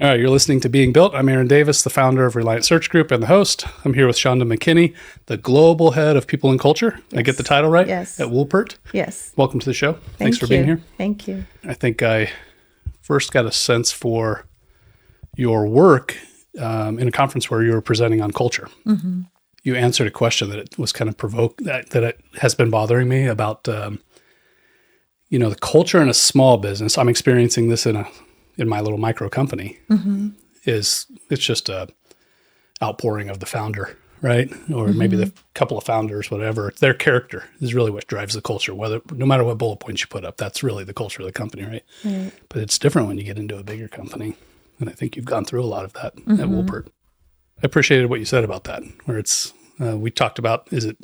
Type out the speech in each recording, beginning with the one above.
All right, you're listening to Being Built. I'm Aaron Davis, the founder of Reliant Search Group and the host. I'm here with Shanda McKinney, the global head of people and culture. Yes. I get the title right? Yes. At Woolpert. Yes. Welcome to the show. Thanks for being here. Thank you. I think I first got a sense for your work in a conference where you were presenting on culture. Mm-hmm. You answered a question that it was kind of provoked, that it has been bothering me about, the culture in a small business. I'm experiencing this in my little micro company. Mm-hmm. It's just a outpouring of the founder, right? Or maybe the couple of founders, whatever. Their character is really what drives the culture. No matter what bullet points you put up, that's really the culture of the company, right? But it's different when you get into a bigger company. And I think you've gone through a lot of that at Woolpert. I appreciated what you said about that, where it's, we talked about, is it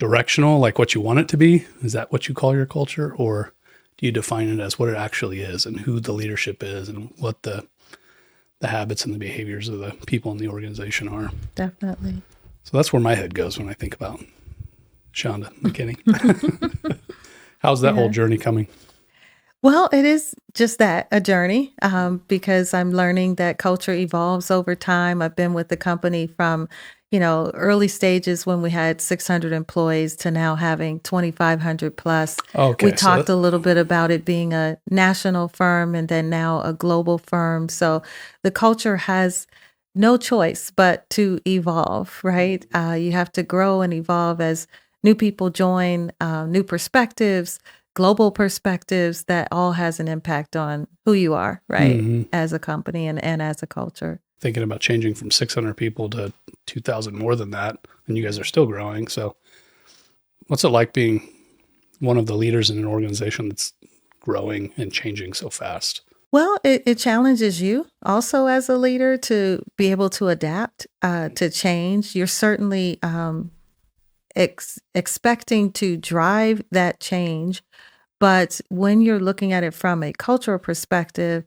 directional, like what you want it to be? Is that what you call your culture? Or do you define it as what it actually is and who the leadership is and what the habits and the behaviors of the people in the organization are? Definitely. So that's where my head goes when I think about Shanda McKinney. How's that whole journey coming? Well, it is just that, a journey, because I'm learning that culture evolves over time. I've been with the company from, early stages when we had 600 employees to now having 2,500 plus. Okay, we talked a little bit about it being a national firm and then now a global firm. So the culture has no choice but to evolve, right? You have to grow and evolve as new people join, new perspectives, global perspectives. That all has an impact on who you are, right? As a company and as a culture. Thinking about changing from 600 people to 2,000 more than that, and you guys are still growing. So what's it like being one of the leaders in an organization that's growing and changing so fast? Well, it challenges you also as a leader to be able to adapt to change. You're certainly expecting to drive that change. But when you're looking at it from a cultural perspective,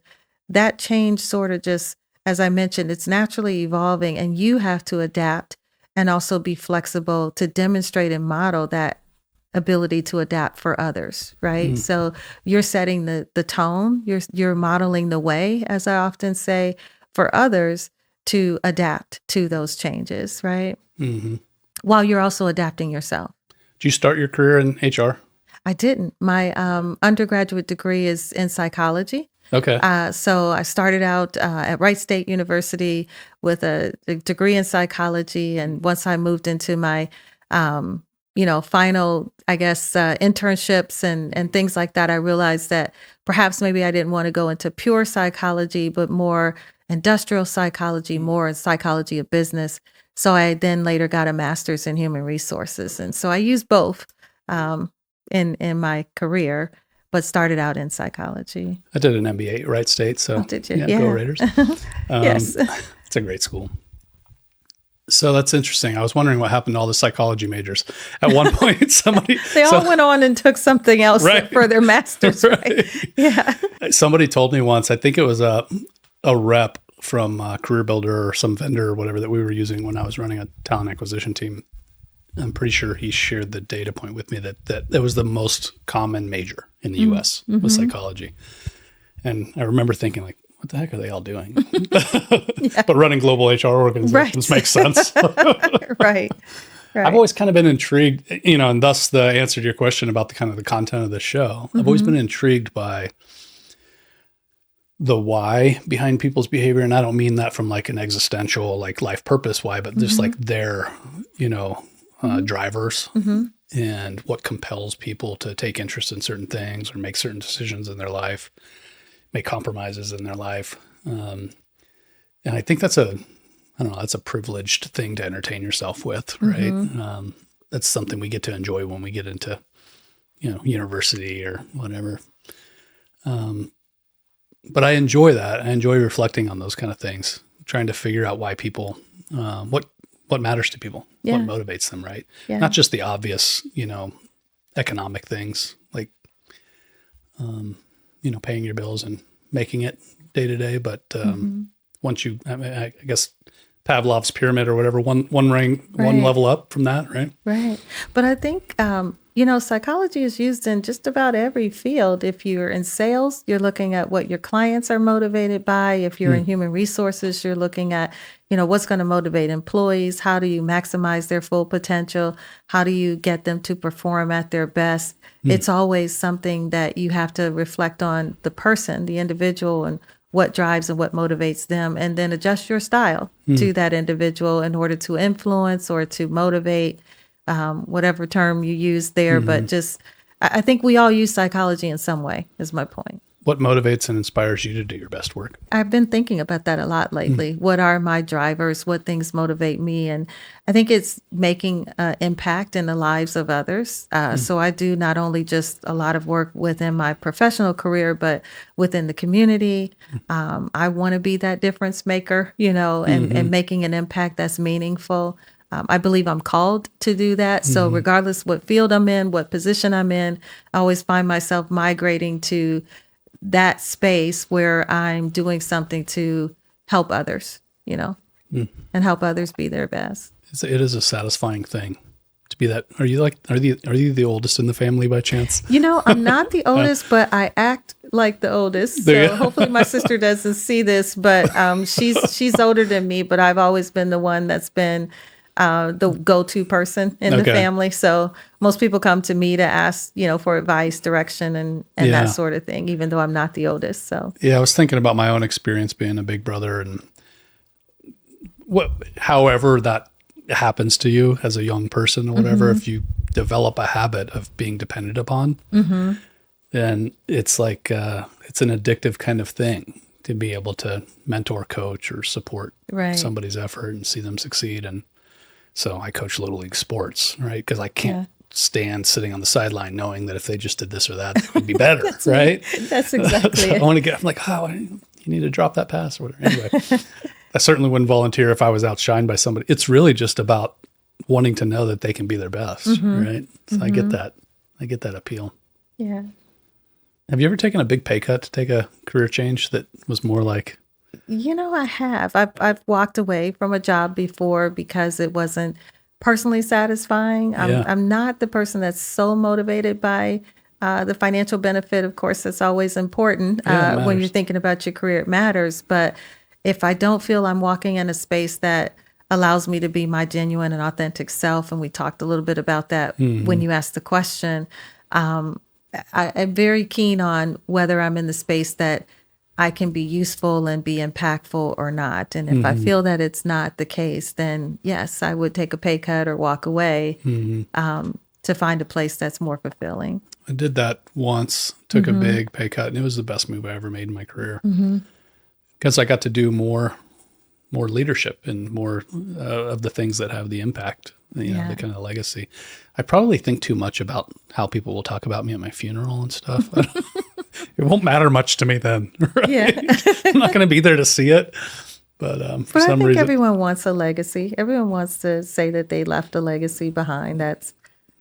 that change sort of just, as I mentioned, it's naturally evolving and you have to adapt and also be flexible to demonstrate and model that ability to adapt for others, right? So you're setting the tone, you're modeling the way, as I often say, for others to adapt to those changes, right? While you're also adapting yourself. Did you start your career in HR? I didn't. My undergraduate degree is in psychology. Okay. So I started out at Wright State University with a degree in psychology. And once I moved into my, final, internships and things like that, I realized that perhaps maybe I didn't want to go into pure psychology, but more industrial psychology, more psychology of business. So I then later got a master's in human resources. And so I used both in my career, but started out in psychology. I did an MBA at Wright State, so did you? Yeah, go Raiders. Yes. It's a great school. So that's interesting. I was wondering what happened to all the psychology majors. At one point, they all went on and took something else for their master's, right? Yeah. Somebody told me once, I think it was a rep from Career Builder or some vendor or whatever that we were using when I was running a talent acquisition team. I'm pretty sure he shared the data point with me that it was the most common major in the U.S. was psychology. And I remember thinking, like, what the heck are they all doing? But running global HR organizations makes sense. Right. I've always kind of been intrigued, and thus the answer to your question about the kind of the content of the show. I've always been intrigued by the why behind people's behavior. And I don't mean that from like an existential, like life purpose why, but just like their, drivers and what compels people to take interest in certain things or make certain decisions in their life, make compromises in their life. And I think that's that's a privileged thing to entertain yourself with, right? That's something we get to enjoy when we get into, university or whatever. But I enjoy that. I enjoy reflecting on those kind of things, trying to figure out why people, what matters to people, what motivates them, right? Yeah. Not just the obvious, economic things like, paying your bills and making it day to day. But once I guess Pavlov's pyramid or whatever, one Right. level up from that, right? Right. But I think, psychology is used in just about every field. If you're in sales, you're looking at what your clients are motivated by. If you're in human resources, you're looking at, what's going to motivate employees. How do you maximize their full potential? How do you get them to perform at their best? It's always something that you have to reflect on the person, the individual, and what drives and what motivates them, and then adjust your style to that individual in order to influence or to motivate, whatever term you use there. But just, I think we all use psychology in some way, is my point. What motivates and inspires you to do your best work? I've been thinking about that a lot lately. What are my drivers? What things motivate me? And I think it's making an impact in the lives of others. So I do not only just a lot of work within my professional career, but within the community. I want to be that difference maker, and making an impact that's meaningful. I believe I'm called to do that. So regardless what field I'm in, what position I'm in, I always find myself migrating to that space where I'm doing something to help others, and help others be their best. It is a satisfying thing to be that. Are you the oldest in the family by chance? I'm not the oldest, but I act like the oldest. So hopefully my sister doesn't see this, but she's older than me, but I've always been the one that's been the go-to person in the family. So most people come to me to ask, for advice, direction, and that sort of thing, even though I'm not the oldest. So yeah, I was thinking about my own experience being a big brother, and however that happens to you as a young person or whatever, if you develop a habit of being dependent upon, then it's like, it's an addictive kind of thing to be able to mentor, coach, or support somebody's effort and see them succeed. And so I coach Little League sports, right? Because I can't stand sitting on the sideline knowing that if they just did this or that, it would be better, right? That's exactly so it. I'm like, you need to drop that pass or whatever. Anyway, I certainly wouldn't volunteer if I was outshined by somebody. It's really just about wanting to know that they can be their best, right? So I get that. I get that appeal. Yeah. Have you ever taken a big pay cut to take a career change that was more like... I have. I've walked away from a job before because it wasn't personally satisfying. I'm not the person that's so motivated by the financial benefit. Of course, that's always important when you're thinking about your career. It matters. But if I don't feel I'm walking in a space that allows me to be my genuine and authentic self, and we talked a little bit about that when you asked the question, I'm very keen on whether I'm in the space that I can be useful and be impactful or not. And if I feel that it's not the case, then yes, I would take a pay cut or walk away to find a place that's more fulfilling. I did that once, took a big pay cut, and it was the best move I ever made in my career. Because I got to do more leadership and more of the things that have the impact, the kind of legacy. I probably think too much about how people will talk about me at my funeral and stuff. It won't matter much to me then, right? Yeah. I'm not going to be there to see it. But for some reason, everyone wants a legacy. Everyone wants to say that they left a legacy behind that's,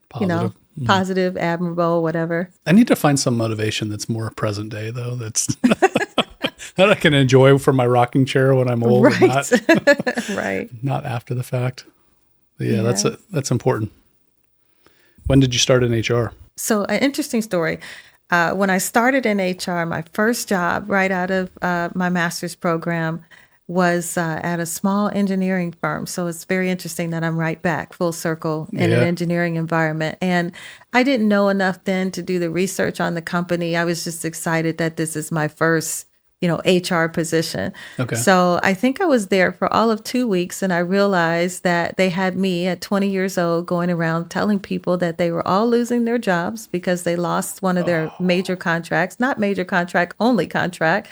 positive. Positive, admirable, whatever. I need to find some motivation that's more present day, though. That's that I can enjoy from my rocking chair when I'm old, right? And right. Not after the fact. But yeah, that's important. When did you start in HR? So, an interesting story. When I started in HR, my first job right out of my master's program was at a small engineering firm. So it's very interesting that I'm right back full circle in an engineering environment. And I didn't know enough then to do the research on the company. I was just excited that this is my first, HR position. Okay. So I think I was there for all of 2 weeks, and I realized that they had me at 20 years old going around telling people that they were all losing their jobs because they lost one of their major contracts, not major contract, only contract.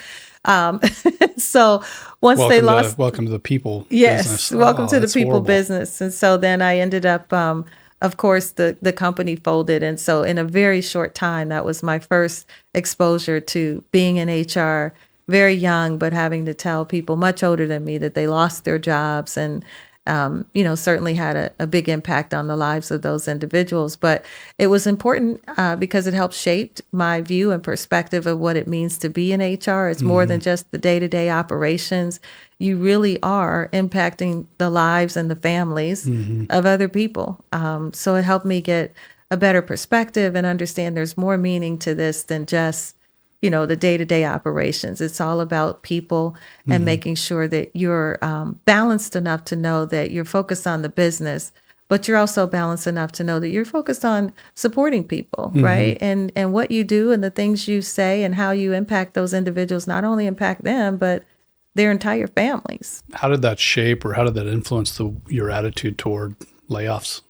So once they lost, welcome to the people. Yes, business. Welcome to the people horrible. business. And so then I ended up, of course, the company folded. And so in a very short time, that was my first exposure to being in HR, very young, but having to tell people much older than me that they lost their jobs. And certainly had a big impact on the lives of those individuals. But it was important because it helped shape my view and perspective of what it means to be in HR. It's more than just the day-to-day operations. You really are impacting the lives and the families of other people. So it helped me get a better perspective and understand there's more meaning to this than just, the day-to-day operations. It's all about people and making sure that you're balanced enough to know that you're focused on the business, but you're also balanced enough to know that you're focused on supporting people, right? And what you do and the things you say and how you impact those individuals not only impact them, but their entire families. How did that shape or how did that influence your attitude toward layoffs?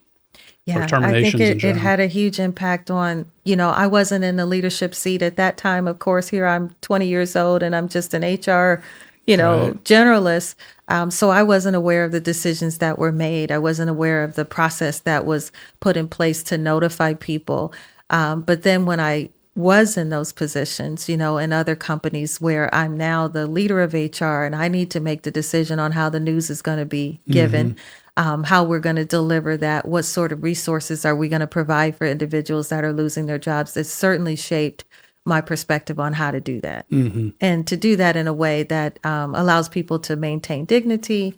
Yeah, or terminations I in think it general? had a huge impact on, I wasn't in the leadership seat at that time. Of course, here I'm 20 years old and I'm just an HR, Right. generalist. So I wasn't aware of the decisions that were made. I wasn't aware of the process that was put in place to notify people. But then when I was in those positions, in other companies where I'm now the leader of HR and I need to make the decision on how the news is going to be given, how we're going to deliver that, what sort of resources are we going to provide for individuals that are losing their jobs. It certainly shaped my perspective on how to do that. And to do that in a way that allows people to maintain dignity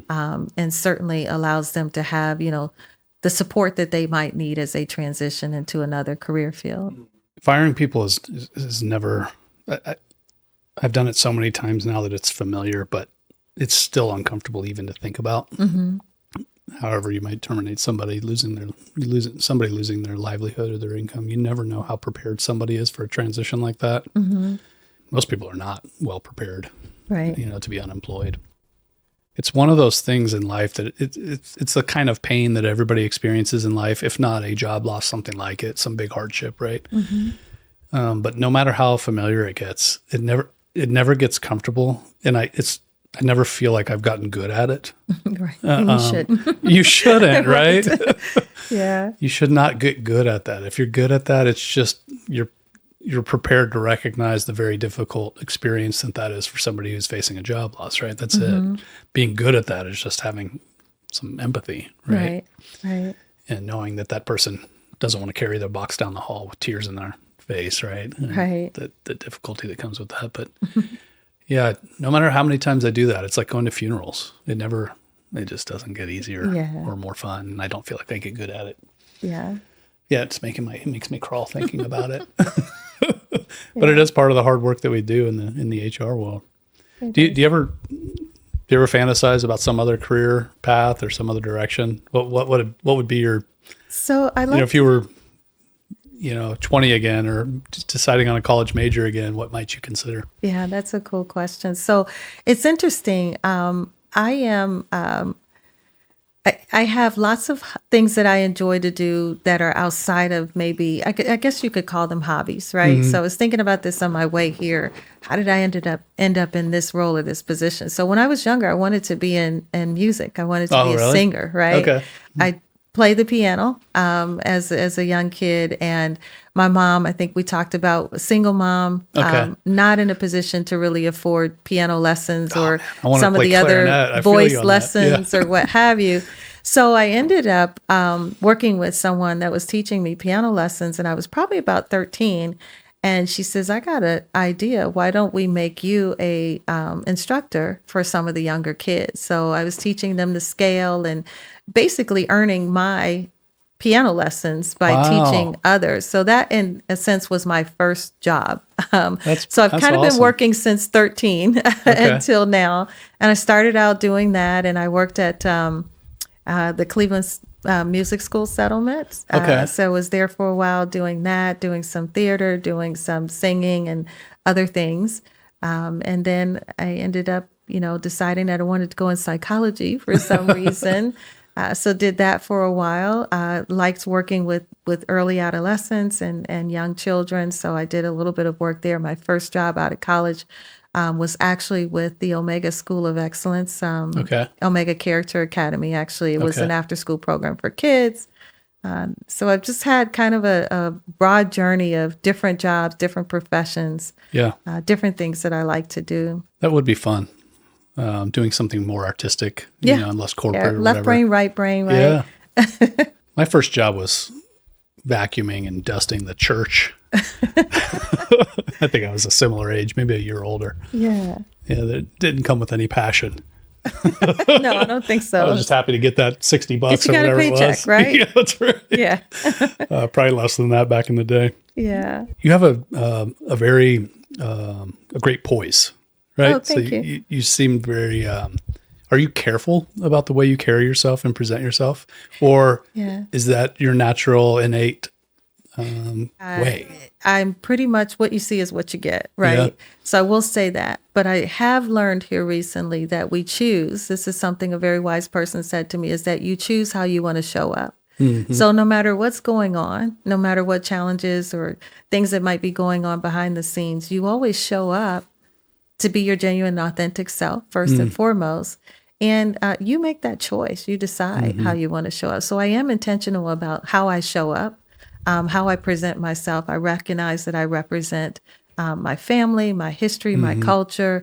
and certainly allows them to have, the support that they might need as they transition into another career field. Firing people is never, I've done it so many times now that it's familiar, but it's still uncomfortable even to think about. However, you might terminate somebody losing their livelihood or their income. You never know how prepared somebody is for a transition like that. Most people are not well prepared, Right. To be unemployed. It's one of those things in life that it's the kind of pain that everybody experiences in life, if not a job loss, something like it, some big hardship, right? But no matter how familiar it gets, it never gets comfortable, and I never feel like I've gotten good at it. Right. And you should. You shouldn't, right? Yeah. You should not get good at that. If you're good at that, it's just you're prepared to recognize the very difficult experience that is for somebody who's facing a job loss, right? That's it. Being good at that is just having some empathy, right? Right. And knowing that person doesn't want to carry their box down the hall with tears in their face, right? And Right. the difficulty that comes with that. But yeah, no matter how many times I do that, it's like going to funerals. It just doesn't get easier or more fun. And I don't feel like I get good at it. Yeah. Yeah, it makes me crawl thinking about it. But it is part of the hard work that we do in the HR world. Do you ever fantasize about some other career path or some other direction? What would be your, So I like if you were 20 again or just deciding on a college major again, what might you consider? Yeah, that's a cool question. So it's interesting. I have lots of things that I enjoy to do that are outside of maybe, I guess you could call them hobbies, right? So I was thinking about this on my way here. How did I end up in this role or this position? So when I was younger, I wanted to be in music. I wanted to be a singer, right? Okay. I played the piano as a young kid, and my mom, I think we talked about a single mom, not in a position to really afford piano lessons or some of the other voice lessons or what have you. So I ended up working with someone that was teaching me piano lessons, and I was probably about 13. And she says, I got an idea. Why don't we make you a instructor for some of the younger kids? So I was teaching them the scale and basically earning my piano lessons by teaching others. So that, in a sense, was my first job. So I've kind of been working since 13 until now. And I started out doing that, and I worked at the Cleveland Music School settlements. So I was there for a while doing that, doing some theater, doing some singing and other things. And then I ended up, deciding that I wanted to go in psychology for some reason. So did that for a while. Liked working with early adolescents and young children. So I did a little bit of work there. My first job out of college was actually with the Omega School of Excellence, Omega Character Academy. Actually, it was an after-school program for kids. So I've just had kind of a broad journey of different jobs, different professions, different things that I like to do. That would be fun. doing something more artistic, Yeah. and less corporate or Left whatever. brain, right brain, right? Yeah. My first job was vacuuming and dusting the church. I think I was a similar age, maybe a year older. Yeah. Yeah, that didn't come with any passion. No, I don't think so. I was just happy to get that $60 Get or you got a whatever it paycheck, was. right? Yeah, that's right. Yeah. Probably less than that back in the day. Yeah. You have a very a great poise, right? Oh, thank you. You seem very. Are you careful about the way you carry yourself and present yourself, or Yeah. is that your natural, innate way? I'm pretty much what you see is what you get, right? Yeah. So I will say that. But I have learned here recently that we choose. This is something a very wise person said to me, is that you choose how you want to show up. Mm-hmm. So no matter what's going on, no matter what challenges or things that might be going on behind the scenes, you always show up to be your genuine, authentic self, first and foremost. And you make that choice. You decide how you want to show up. So I am intentional about how I show up, how I present myself. I recognize that I represent my family, my history, my culture.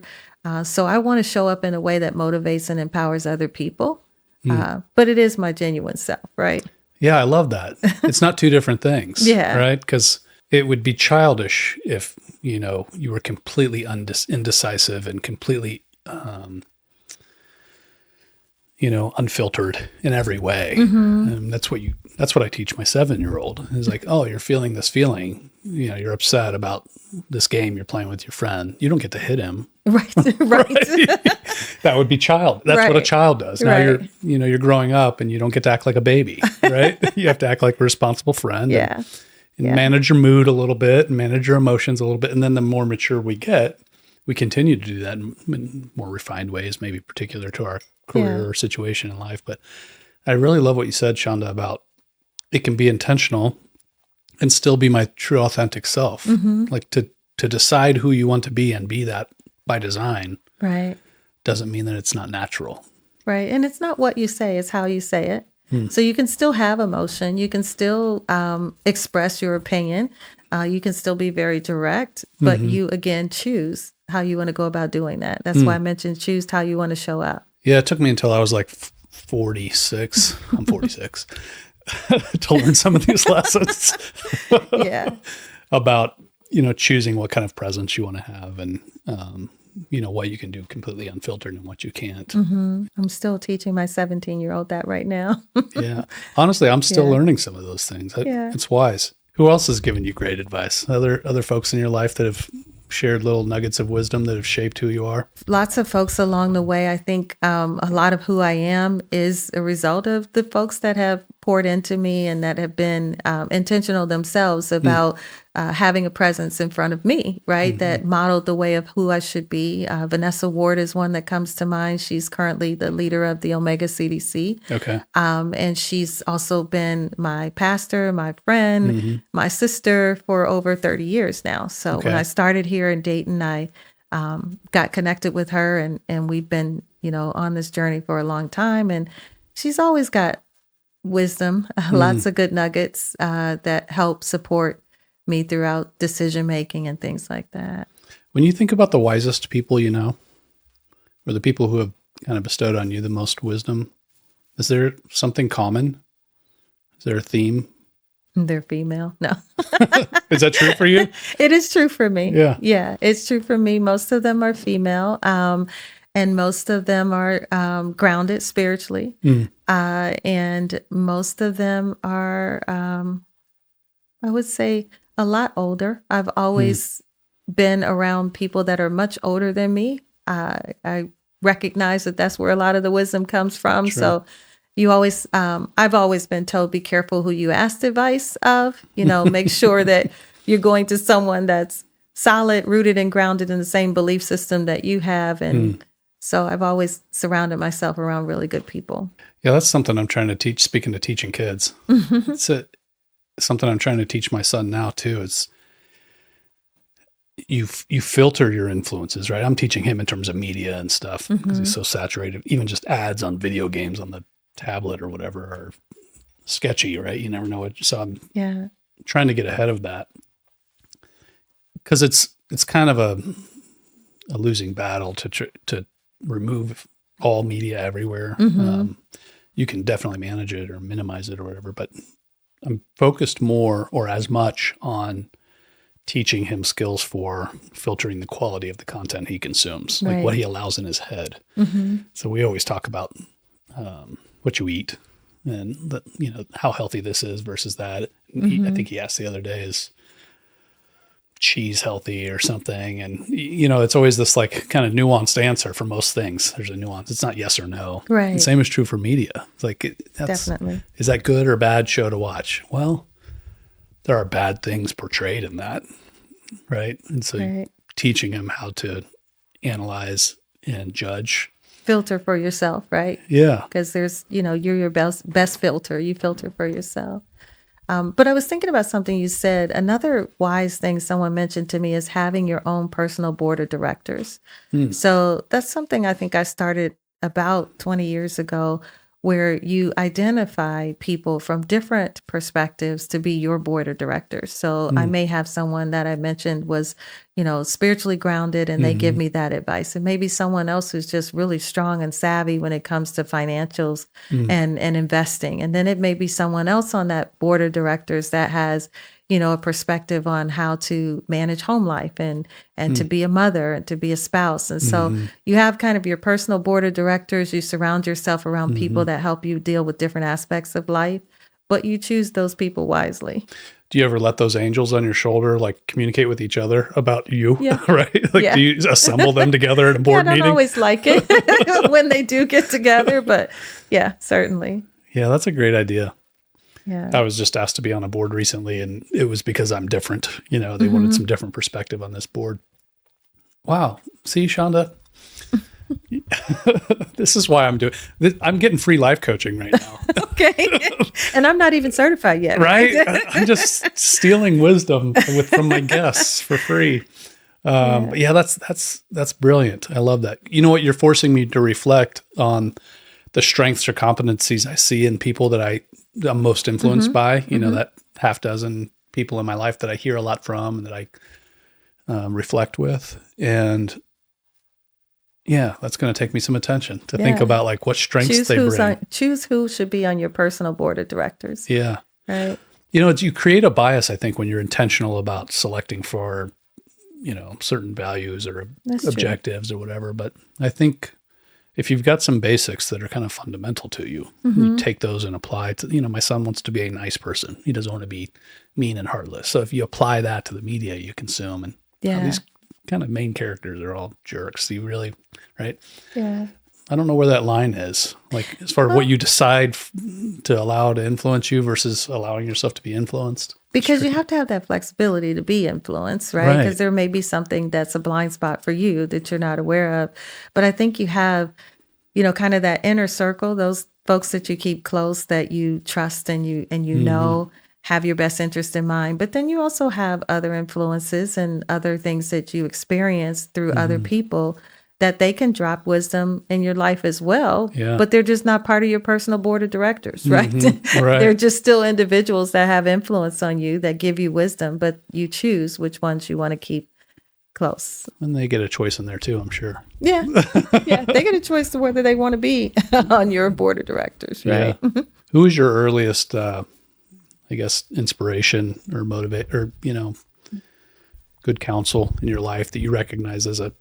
So I want to show up in a way that motivates and empowers other people. But it is my genuine self, right? Yeah, I love that. It's not two different things. Yeah. Right? Because it would be childish if, you were completely indecisive and completely, unfiltered in every way. And that's what I teach my 7-year-old is like, oh, you're feeling this feeling, you're upset about this game you're playing with your friend. You don't get to hit him. Right. That would be That's what a Right. child does. Now Right. you're growing up and you don't get to act like a baby, right? You have to act like a responsible friend. Yeah. And Yeah. manage your mood a little bit and manage your emotions a little bit. And then the more mature we get, we continue to do that in more refined ways, maybe particular to our career or situation in life. But I really love what you said, Shanda, about it can be intentional and still be my true authentic self. Like to decide who you want to be and be that by design Right. doesn't mean that it's not natural. Right. And it's not what you say, it's how you say it. So you can still have emotion. You can still express your opinion. You can still be very direct, but you, again, choose how you want to go about doing that. That's why I mentioned choose how you want to show up. Yeah, it took me until I was like 46. I'm 46 to learn some of these lessons. Yeah. About, choosing what kind of presence you want to have and, what you can do completely unfiltered and what you can't. I'm still teaching my 17-year-old that right now. Yeah. Honestly, I'm still Yeah. learning some of those things. Yeah. It's wise. Who else has given you great advice? Other folks in your life that have shared little nuggets of wisdom that have shaped who you are? Lots of folks along the way. I think a lot of who I am is a result of the folks that have poured into me and that have been intentional themselves about having a presence in front of me, right? That modeled the way of who I should be. Vanessa Ward is one that comes to mind. She's currently the leader of the Omega CDC. Okay. And she's also been my pastor, my friend, my sister for over 30 years now. So when I started here in Dayton, I got connected with her and we've been, on this journey for a long time. And she's always got wisdom, lots of good nuggets that help support me throughout decision making and things like that. When you think about the wisest people or the people who have kind of bestowed on you the most wisdom, is there something common? Is there a theme? They're female. No. Is that true for you? It is true for me. Yeah. Yeah, it's true for me. Most of them are female. And most of them are grounded spiritually. And most of them are, I would say, a lot older. I've always been around people that are much older than me. I recognize that that's where a lot of the wisdom comes from. Sure. So you always, I've always been told, be careful who you ask advice of, make sure that you're going to someone that's solid, rooted and grounded in the same belief system that you have. And so I've always surrounded myself around really good people. Yeah, that's something I'm trying to teach. Speaking of teaching kids, it's something I'm trying to teach my son now too. It's you filter your influences, right? I'm teaching him in terms of media and stuff because he's so saturated. Even just ads on video games on the tablet or whatever are sketchy, right? You never know what. So I'm trying to get ahead of that because it's kind of a losing battle to remove all media everywhere. You can definitely manage it or minimize it or whatever, but I'm focused more or as much on teaching him skills for filtering the quality of the content he consumes, like what he allows in his head. So we always talk about what you eat and how healthy this is versus that. I think he asked the other day, is cheese healthy or something? And it's always this like kind of nuanced answer for most things. There's a nuance. It's not yes or no. Right. The same is true for media. It's like, definitely. Is that good or bad show to watch? Well, there are bad things portrayed in that, right? And so teaching him how to analyze and judge. Filter for yourself, right? Yeah. Because there's, you're your best filter. You filter for yourself. But I was thinking about something you said. Another wise thing someone mentioned to me is having your own personal board of directors. So that's something I think I started about 20 years ago, where you identify people from different perspectives to be your board of directors. So I may have someone that I mentioned was, spiritually grounded, and they give me that advice. And maybe someone else who's just really strong and savvy when it comes to financials and investing. And then it may be someone else on that board of directors that has, a perspective on how to manage home life and to be a mother and to be a spouse. And so you have kind of your personal board of directors. You surround yourself around people that help you deal with different aspects of life, but you choose those people wisely. Do you ever let those angels on your shoulder like communicate with each other about you? Yeah. Right? Like, do you assemble them together at a board I meeting? don't always like it when they do get together, but yeah, certainly. Yeah, that's a great idea. Yeah. I was just asked to be on a board recently, and it was because I'm different. They wanted some different perspective on this board. Wow. See, Shanda, this is why I'm doing this. I'm getting free life coaching right now. Okay. And I'm not even certified yet. Right? I'm just stealing wisdom from my guests for free. But yeah, that's brilliant. I love that. You know what? You're forcing me to reflect on the strengths or competencies I see in people that I'm most influenced by, that half dozen people in my life that I hear a lot from and that I reflect with. And yeah, that's going to take me some attention to think about like what strengths they bring. Choose who should be on your personal board of directors. Yeah. Right. You create a bias, I think, when you're intentional about selecting for, certain values or objectives or whatever. But I think if you've got some basics that are kind of fundamental to you, you take those and apply to, my son wants to be a nice person. He doesn't want to be mean and heartless. So if you apply that to the media you consume, and these kind of main characters are all jerks. You really, right? Yeah. I don't know where that line is, like as far as what you decide to allow to influence you versus allowing yourself to be influenced. Because you have to have that flexibility to be influenced, right? Because there may be something that's a blind spot for you that you're not aware of. But I think you have, kind of that inner circle, those folks that you keep close, that you trust and you know have your best interest in mind. But then you also have other influences and other things that you experience through other people that they can drop wisdom in your life as well, but they're just not part of your personal board of directors, right? They're just still individuals that have influence on you, that give you wisdom, but you choose which ones you want to keep close. And they get a choice in there too, I'm sure. Yeah. They get a choice to whether they want to be on your board of directors, right? Yeah. Who is your earliest, inspiration or motivate or, good counsel in your life that you recognize as a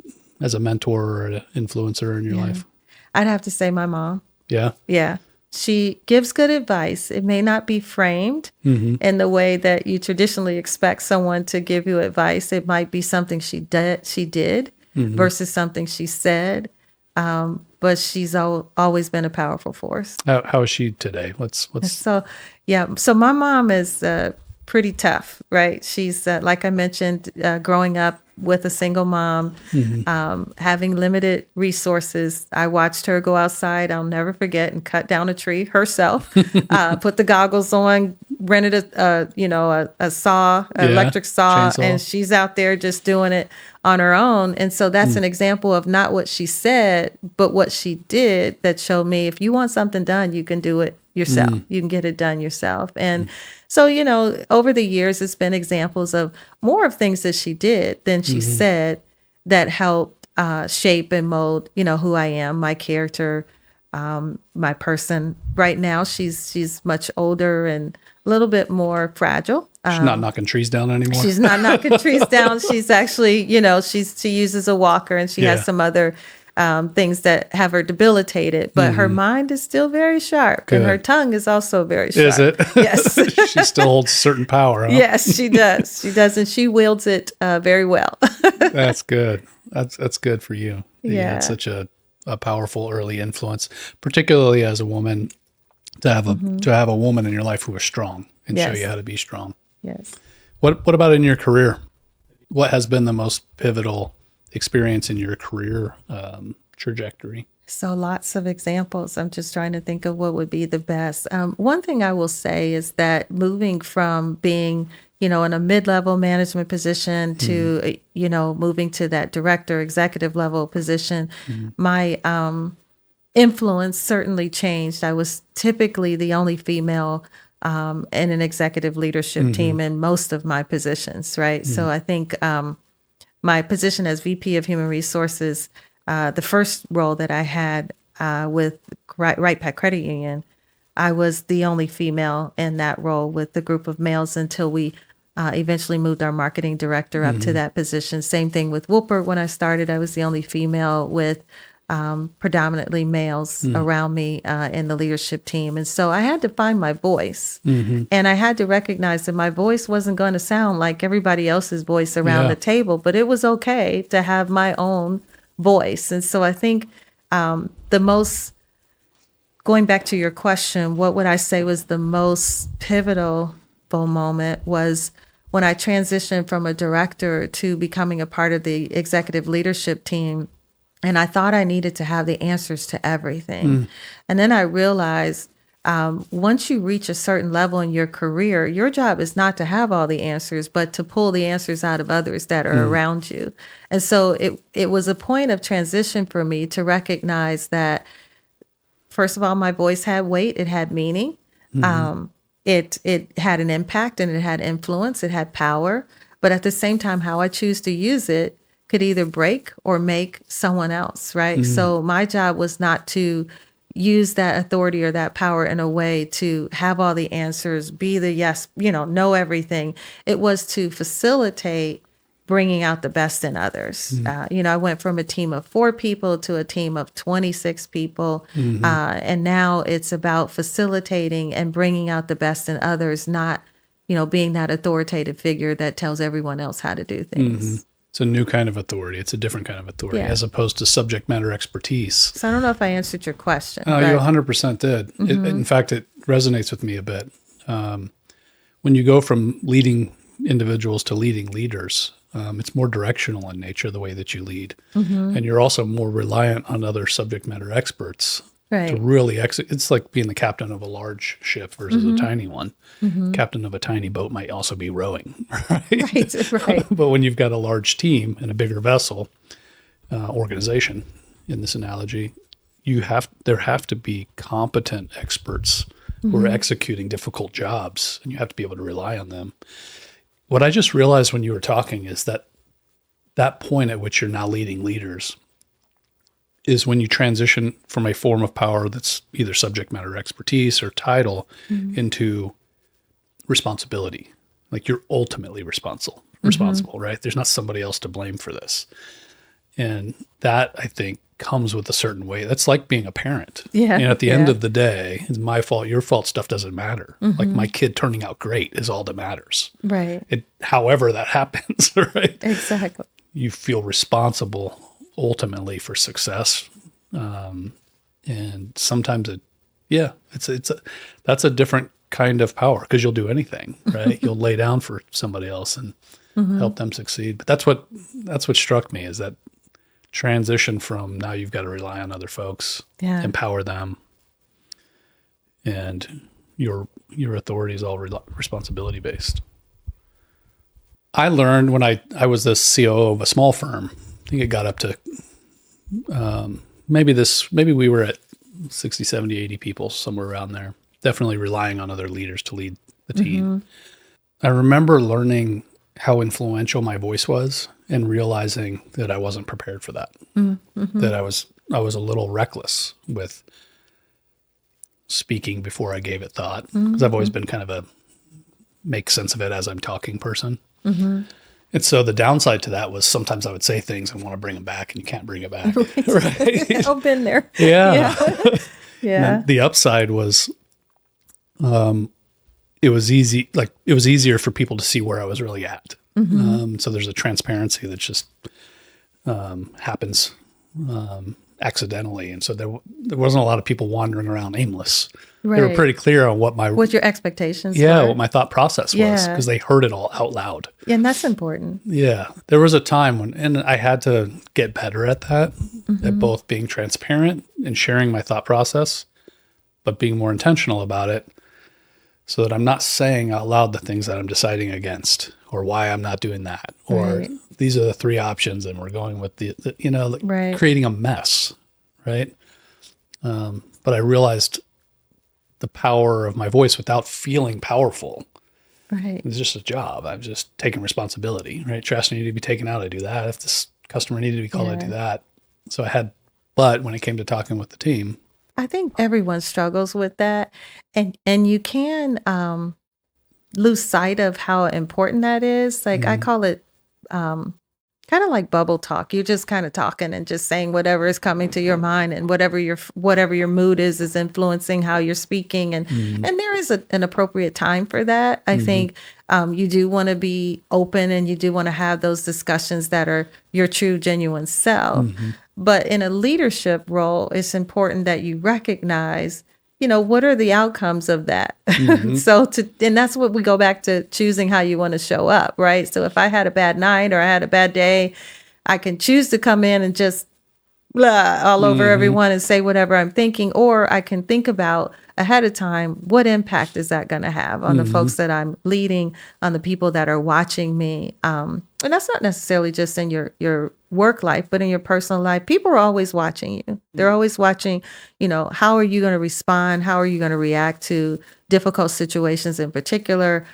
mentor or an influencer in your life? I'd have to say my mom. Yeah. Yeah. She gives good advice. It may not be framed in the way that you traditionally expect someone to give you advice. It might be something she did versus something she said. But she's always been a powerful force. How is she today? What's So my mom is pretty tough, right? She's like I mentioned, growing up with a single mom, having limited resources. I watched her go outside, I'll never forget, and cut down a tree herself, put the goggles on, rented a saw, electric saw, chainsaw. And she's out there just doing it on her own. And so that's an example of not what she said, but what she did that showed me if you want something done, you can do it yourself. You can get it done yourself. And so, over the years, it's been examples of more of things that she did than she said that helped shape and mold, who I am, my character, my person. Right now, she's much older and a little bit more fragile. She's not knocking trees down anymore. She's not knocking trees down. She's actually, she uses a walker, and she has some other things that have her debilitated, but her mind is still very sharp. Good. And her tongue is also very sharp. Is it? Yes. She still holds certain power, huh? Yes, she does. She does, and she wields it very well. That's good. That's good for you. Yeah. You had such a powerful early influence, particularly as a woman, to have a woman in your life who is strong and show you how to be strong. Yes. What about in your career? What has been the most pivotal experience in your career trajectory? So lots of examples. I'm just trying to think of what would be the best. One thing I will say is that moving from being, in a mid-level management position to, moving to that director, executive level position, my influence certainly changed. I was typically the only female in an executive leadership team in most of my positions, right? So I think my position as VP of Human Resources, the first role that I had with Wright Credit Union, I was the only female in that role with the group of males until we eventually moved our marketing director up to that position. Same thing with Woolpert. When I started, I was the only female with predominantly males around me in the leadership team. And so I had to find my voice. And I had to recognize that my voice wasn't going to sound like everybody else's voice around the table, but it was okay to have my own voice. And so I think going back to your question, what would I say was the most pivotal moment was when I transitioned from a director to becoming a part of the executive leadership team. And I thought I needed to have the answers to everything. And then I realized once you reach a certain level in your career, your job is not to have all the answers, but to pull the answers out of others that are around you. And so it was a point of transition for me to recognize that, first of all, my voice had weight, it had meaning. It had an impact and it had influence, it had power. But at the same time, how I choose to use it could either break or make someone else, right? So my job was not to use that authority or that power in a way to have all the answers, be the yes, know everything. It was to facilitate bringing out the best in others. I went from a team of 4 people to a team of 26 people. And now it's about facilitating and bringing out the best in others, not, being that authoritative figure that tells everyone else how to do things. It's a new kind of authority. It's a different kind of authority as opposed to subject matter expertise. So I don't know if I answered your question. You 100% did. In fact, it resonates with me a bit. When you go from leading individuals to leading leaders, it's more directional in nature, the way that you lead. And you're also more reliant on other subject matter experts to really execute. It's like being the captain of a large ship versus a tiny one. Captain of a tiny boat might also be rowing, right? Right. But when you've got a large team and a bigger vessel, organization, in this analogy, there have to be competent experts who are executing difficult jobs, and you have to be able to rely on them. What I just realized when you were talking is that point at which you're now leading leaders is when you transition from a form of power that's either subject matter expertise or title into responsibility. Like you're ultimately responsible, right? There's not somebody else to blame for this. And that, I think, comes with a certain way. That's like being a parent. Yeah. At the end of the day, it's my fault, your fault, stuff doesn't matter. Like my kid turning out great is all that matters. Right. However that happens, right? Exactly. You feel responsible ultimately for success. And sometimes that's a different kind of power because you'll do anything, right? You'll lay down for somebody else and help them succeed. But that's what struck me is that transition from now you've got to rely on other folks, empower them, and your authority is all responsibility based. I learned when I was the COO of a small firm, I think it got up to maybe we were at 60, 70, 80 people, somewhere around there, definitely relying on other leaders to lead the team. I remember learning how influential my voice was and realizing that I wasn't prepared for that. Mm-hmm. That I was a little reckless with speaking before I gave it thought, because I've always been kind of a make sense of it as I'm talking person. Mm-hmm. And so the downside to that was sometimes I would say things and want to bring them back, and you can't bring it back. Right? I've been there. Yeah. Yeah. The upside was, it was easier for people to see where I was really at. Mm-hmm. So there's a transparency that just happens accidentally. And so there wasn't a lot of people wandering around aimless. Right. They were pretty clear on what your expectations were. What my thought process was, because they heard it all out loud. Yeah, and that's important. Yeah. There was a time when, and I had to get better at that, at both being transparent and sharing my thought process, but being more intentional about it, so that I'm not saying out loud the things that I'm deciding against, or why I'm not doing that, or these are the three options and we're going with the creating a mess. Right. But I realized the power of my voice without feeling powerful. Right. It's just a job. I'm just taking responsibility, right? Trash needed to be taken out, I do that. If this customer needed to be called, I do that. So but when it came to talking with the team, I think everyone struggles with that. And you can lose sight of how important that is. Like I call it kind of like bubble talk. You're just kind of talking and just saying whatever is coming to your mind, and whatever your mood is influencing how you're speaking. And there is an appropriate time for that. I think you do want to be open, and you do want to have those discussions that are your true, genuine self. But in a leadership role, it's important that you recognize, what are the outcomes of that? And that's what we go back to, choosing how you want to show up, right? So if I had a bad night or I had a bad day, I can choose to come in and just blah all over everyone and say whatever I'm thinking, or I can think about ahead of time, what impact is that going to have on the folks that I'm leading, on the people that are watching me? And that's not necessarily just in your work life, but in your personal life. People are always watching you. They're always watching, how are you going to respond? How are you going to react to difficult situations in particular?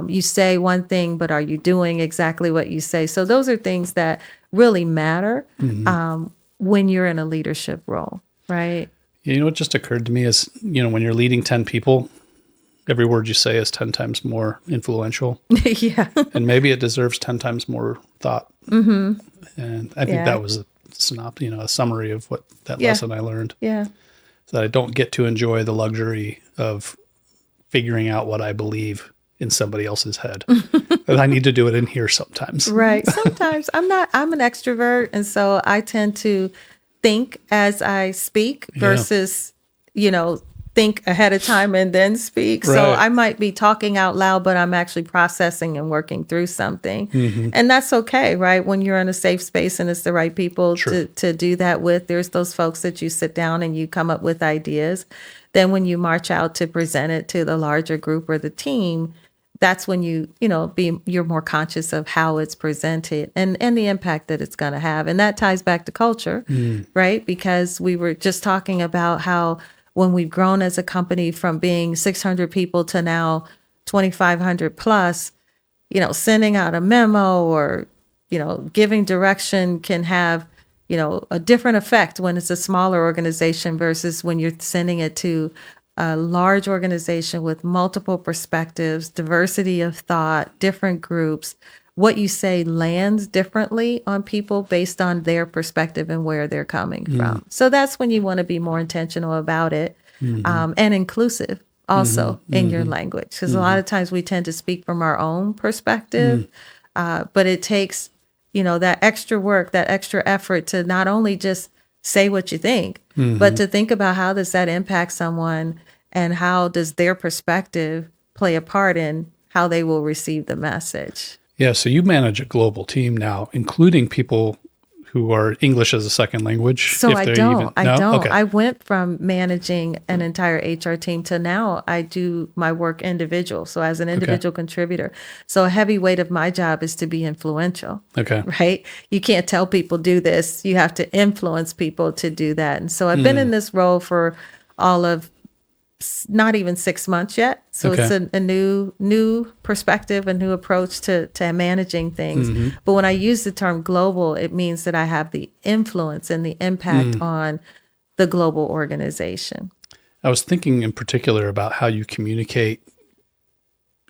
You say one thing, but are you doing exactly what you say? So those are things that really matter when you're in a leadership role, right? What just occurred to me is, when you're leading 10 people, every word you say is 10 times more influential. Yeah. And maybe it deserves 10 times more thought. And I think that was a summary of what that lesson I learned. Yeah. So that I don't get to enjoy the luxury of figuring out what I believe in somebody else's head. And I need to do it in here sometimes. Right. Sometimes I'm an extrovert. And so I tend to think as I speak versus, think ahead of time and then speak. Right. So I might be talking out loud, but I'm actually processing and working through something. And that's okay, right? When you're in a safe space and it's the right people to do that with, there's those folks that you sit down and you come up with ideas. Then when you march out to present it to the larger group or the team, that's when you're more conscious of how it's presented and the impact that it's going to have. And that ties back to culture, right? Because we were just talking about how when we've grown as a company from being 600 people to now 2,500 plus, sending out a memo or, giving direction can have, a different effect when it's a smaller organization versus when you're sending it to a large organization with multiple perspectives, diversity of thought, different groups. What you say lands differently on people based on their perspective and where they're coming from. So that's when you want to be more intentional about it, and inclusive also in your language. Because a lot of times we tend to speak from our own perspective, but it takes, that extra work, that extra effort to not only just say what you think, but to think about how does that impact someone and how does their perspective play a part in how they will receive the message. Yeah, so you manage a global team now, including people who are English as a second language. So I don't. Okay. I went from managing an entire HR team to now I do my work individual. So as an individual contributor. So a heavy weight of my job is to be influential. Okay. Right? You can't tell people do this. You have to influence people to do that. And so I've been in this role for all of not even 6 months yet. So Okay. it's a new perspective, a new approach to managing things. But when I use the term global, it means that I have the influence and the impact on the global organization. I was thinking in particular about how you communicate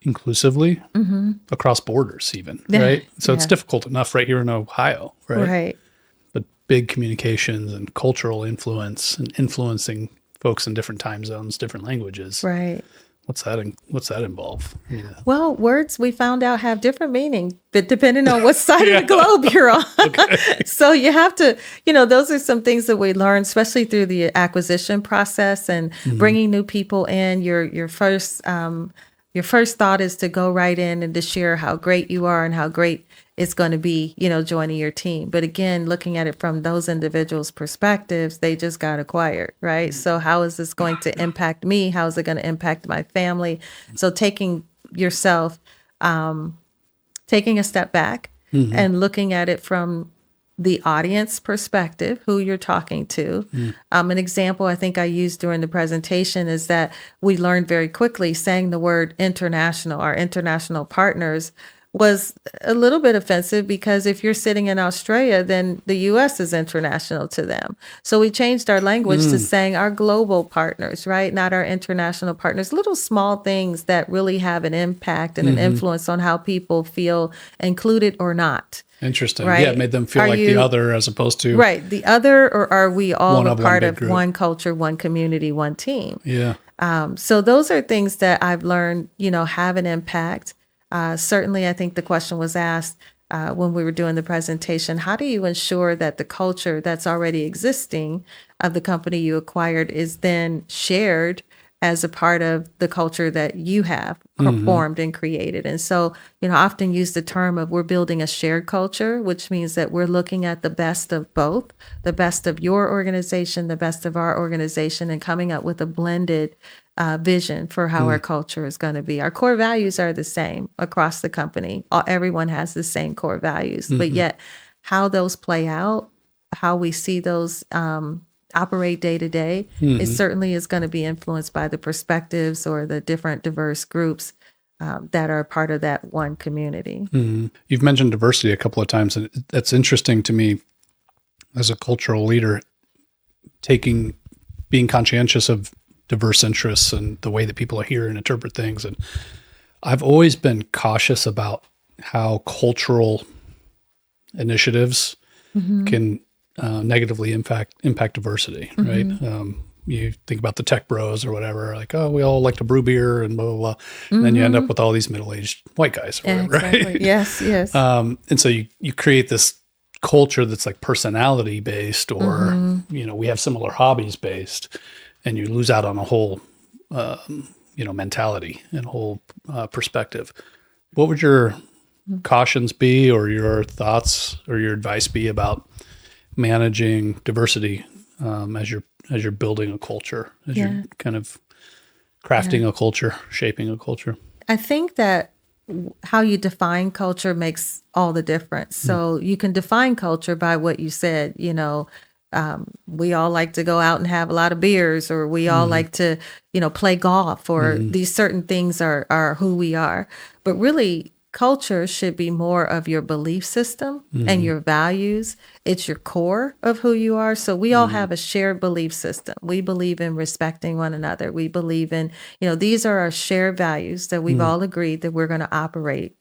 inclusively across borders even, right? So it's difficult enough right here in Ohio, right? Right. But big communications and cultural influence and influencing folks in different time zones, different languages. Right. What's that involve? Yeah. Well, words we found out have different meaning, but depending on what side of the globe you're on. So you have to, those are some things that we learn, especially through the acquisition process and bringing new people in. Your first thought is to go right in and to share how great you are and how great it's going to be, joining your team. But again, looking at it from those individuals' perspectives, they just got acquired, right? So how is this going to impact me? How is it going to impact my family? So taking yourself, taking a step back and looking at it from the audience perspective, who you're talking to. An example I think I used during the presentation is that we learned very quickly saying the word international, our international partners, was a little bit offensive because if you're sitting in Australia, then the U.S. is international to them. So we changed our language to saying our global partners, right? Not our international partners. Little small things that really have an impact and an influence on how people feel included or not. Interesting. Right. Yeah, it made them feel like the other as opposed to the other, or are we all a part of group. one culture, one community, one team? Yeah. So those are things that I've learned, have an impact. Certainly, I think the question was asked when we were doing the presentation, how do you ensure that the culture that's already existing of the company you acquired is then shared as a part of the culture that you have formed and created? And so, I often use the term of we're building a shared culture, which means that we're looking at the best of both, the best of your organization, the best of our organization, and coming up with a blended vision for how our culture is going to be. Our core values are the same across the company. Everyone has the same core values, but yet how those play out, how we see those operate day to day, it certainly is going to be influenced by the perspectives or the different diverse groups that are part of that one community. You've mentioned diversity a couple of times, and that's interesting to me as a cultural leader, being conscientious of diverse interests and the way that people hear and interpret things. And I've always been cautious about how cultural initiatives can negatively impact diversity, right? You think about the tech bros or whatever, like, oh, we all like to brew beer and blah, blah, blah. And then you end up with all these middle-aged white guys, or whatever, Exactly. right? Yes. And so you create this culture that's like personality based, or, we have similar hobbies based, and you lose out on a whole, mentality and whole perspective. What would your cautions be, or your thoughts or your advice be about managing diversity as you're building a culture, as you're kind of crafting a culture, shaping a culture? I think that how you define culture makes all the difference. So you can define culture by what you said, we all like to go out and have a lot of beers, or we all like to, play golf, or these certain things are who we are. But really, culture should be more of your belief system and your values. It's your core of who you are. So we all have a shared belief system. We believe in respecting one another. We believe in, these are our shared values that we've all agreed that we're going to operate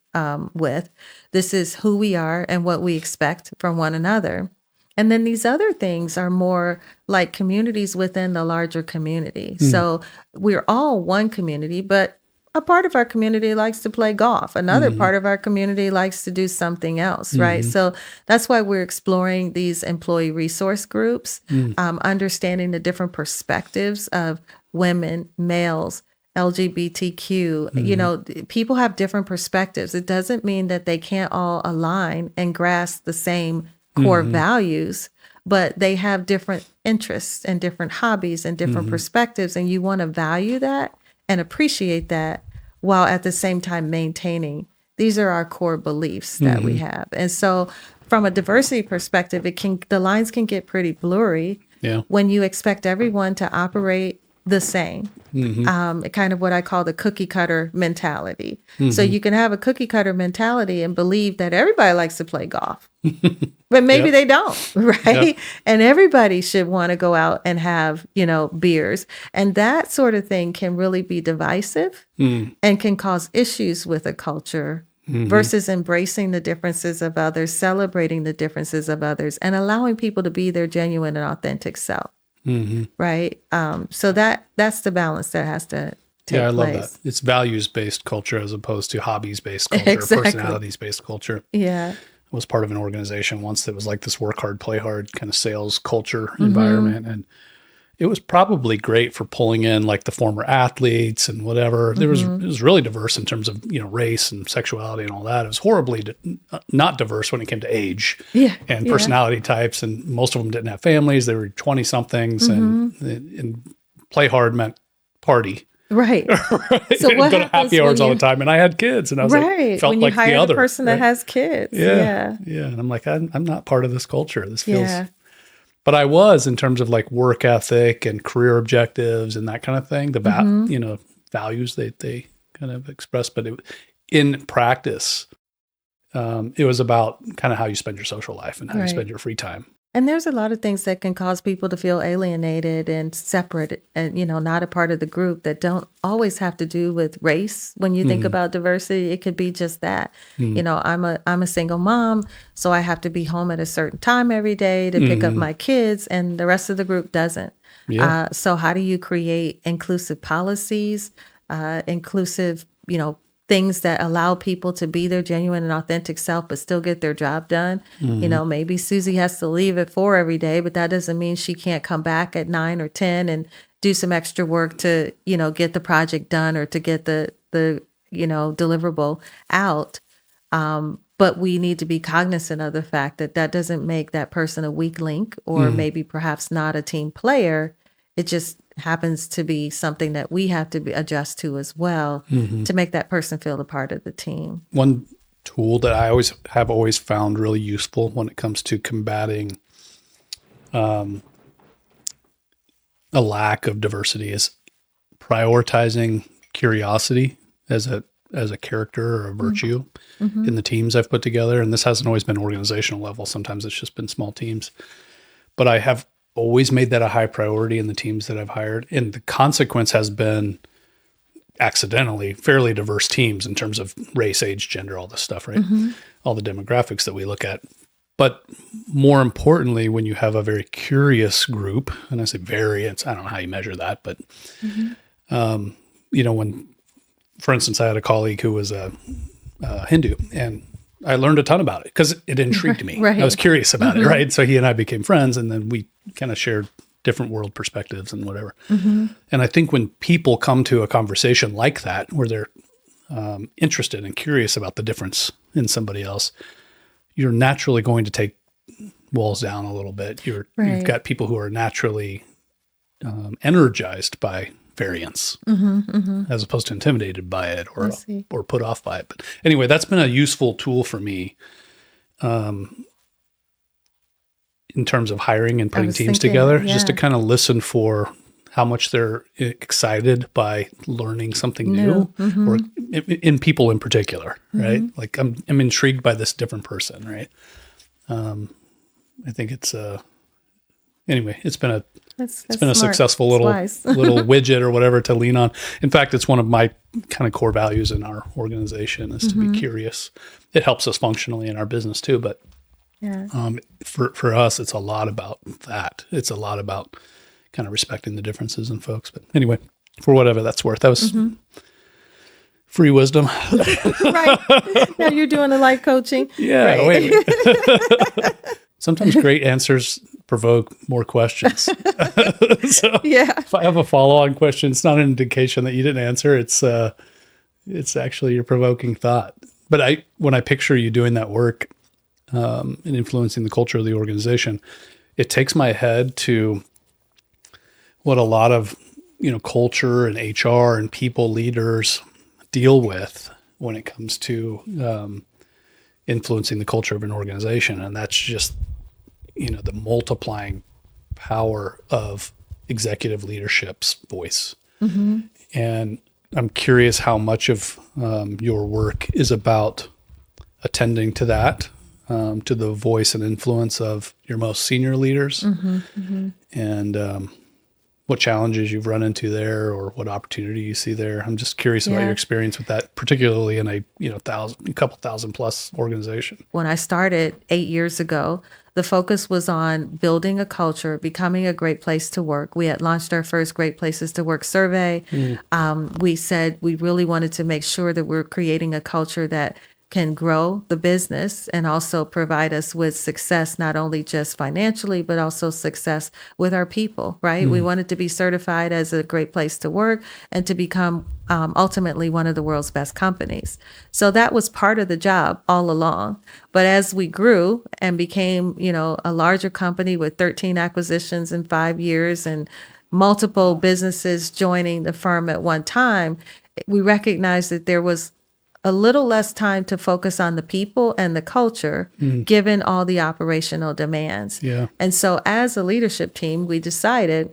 with. This is who we are and what we expect from one another. And then these other things are more like communities within the larger community. So we're all one community, but a part of our community likes to play golf. Another part of our community likes to do something else, right? So that's why we're exploring these employee resource groups, understanding the different perspectives of women, males, LGBTQ. People have different perspectives. It doesn't mean that they can't all align and grasp the same core values, but they have different interests and different hobbies and different perspectives. And you want to value that and appreciate that, while at the same time maintaining these are our core beliefs that we have. And so from a diversity perspective, the lines can get pretty blurry when you expect everyone to operate the same. Kind of what I call the cookie cutter mentality. So you can have a cookie cutter mentality and believe that everybody likes to play golf, but maybe they don't, right? Yep. And everybody should want to go out and have, beers. And that sort of thing can really be divisive and can cause issues with a culture versus embracing the differences of others, celebrating the differences of others, and allowing people to be their genuine and authentic self. Right. So that's the balance that has to take place. I love that. It's values-based culture as opposed to hobbies-based culture, Exactly. personalities-based culture. Yeah. I was part of an organization once that was like this work hard, play hard kind of sales culture environment. And it was probably great for pulling in like the former athletes and whatever. It was really diverse in terms of, race and sexuality and all that. It was horribly not diverse when it came to age and personality types. And most of them didn't have families. They were 20 somethings and play hard meant party. Right. So what go to happy hours all the time. And I had kids and I was like, felt when you like hire the other person that has kids. Yeah. And I'm like, I'm not part of this culture. This feels... But I was in terms of like work ethic and career objectives and that kind of thing, the values they kind of expressed. But in practice, it was about kind of how you spend your social life and how you spend your free time. And there's a lot of things that can cause people to feel alienated and separate and, not a part of the group that don't always have to do with race. When you think about diversity, it could be just that. I'm a single mom, so I have to be home at a certain time every day to pick up my kids, and the rest of the group doesn't. Yeah. So how do you create inclusive policies, inclusive, things that allow people to be their genuine and authentic self, but still get their job done? Maybe Susie has to leave at 4 every day, but that doesn't mean she can't come back at 9 or 10 and do some extra work to, get the project done or to get the deliverable out. But we need to be cognizant of the fact that that doesn't make that person a weak link or maybe perhaps not a team player. It just happens to be something that we have to adjust to as well to make that person feel a part of the team. One tool that I have always found really useful when it comes to combating a lack of diversity is prioritizing curiosity as a character or a virtue in the teams I've put together. And this hasn't always been organizational level. Sometimes it's just been small teams. But I have always made that a high priority in the teams that I've hired. And the consequence has been accidentally fairly diverse teams in terms of race, age, gender, all this stuff, right? All the demographics that we look at. But more importantly, when you have a very curious group, and I say variance, I don't know how you measure that, but, when, for instance, I had a colleague who was a Hindu, and I learned a ton about it because it intrigued me. I was curious about it, right? So he and I became friends, and then we kind of shared different world perspectives and whatever. And I think when people come to a conversation like that, where they're interested and curious about the difference in somebody else, you're naturally going to take walls down a little bit. You've got people who are naturally energized by variance as opposed to intimidated by it or put off by it. But anyway, that's been a useful tool for me in terms of hiring and putting teams together, just to kind of listen for how much they're excited by learning something new or in people in particular, right? Like I'm intrigued by this different person, right? I think it's anyway, it's been a successful little widget or whatever to lean on. In fact, it's one of my kind of core values in our organization is to be curious. It helps us functionally in our business too, but for us, it's a lot about that. It's a lot about kind of respecting the differences in folks. But anyway, for whatever that's worth, that was free wisdom. Right. Now you're doing the life coaching. Yeah. Right. Wait. Sometimes great answers provoke more questions. So if I have a follow-on question, it's not an indication that you didn't answer. It's actually your provoking thought. But when I picture you doing that work and influencing the culture of the organization, it takes my head to what a lot of culture and HR and people leaders deal with when it comes to influencing the culture of an organization. And that's just, the multiplying power of executive leadership's voice. And I'm curious how much of your work is about attending to that, to the voice and influence of your most senior leaders, and what challenges you've run into there, or what opportunity you see there. I'm just curious about your experience with that, particularly in a couple thousand plus organization. When I started 8 years ago, the focus was on building a culture, becoming a great place to work. We had launched our first Great Places to Work survey. We said we really wanted to make sure that we're creating a culture that can grow the business and also provide us with success, not only just financially, but also success with our people, right? We wanted to be certified as a great place to work and to become ultimately one of the world's best companies. So that was part of the job all along. But as we grew and became, a larger company with 13 acquisitions in 5 years and multiple businesses joining the firm at one time, we recognized that there was a little less time to focus on the people and the culture, given all the operational demands. And so as a leadership team, we decided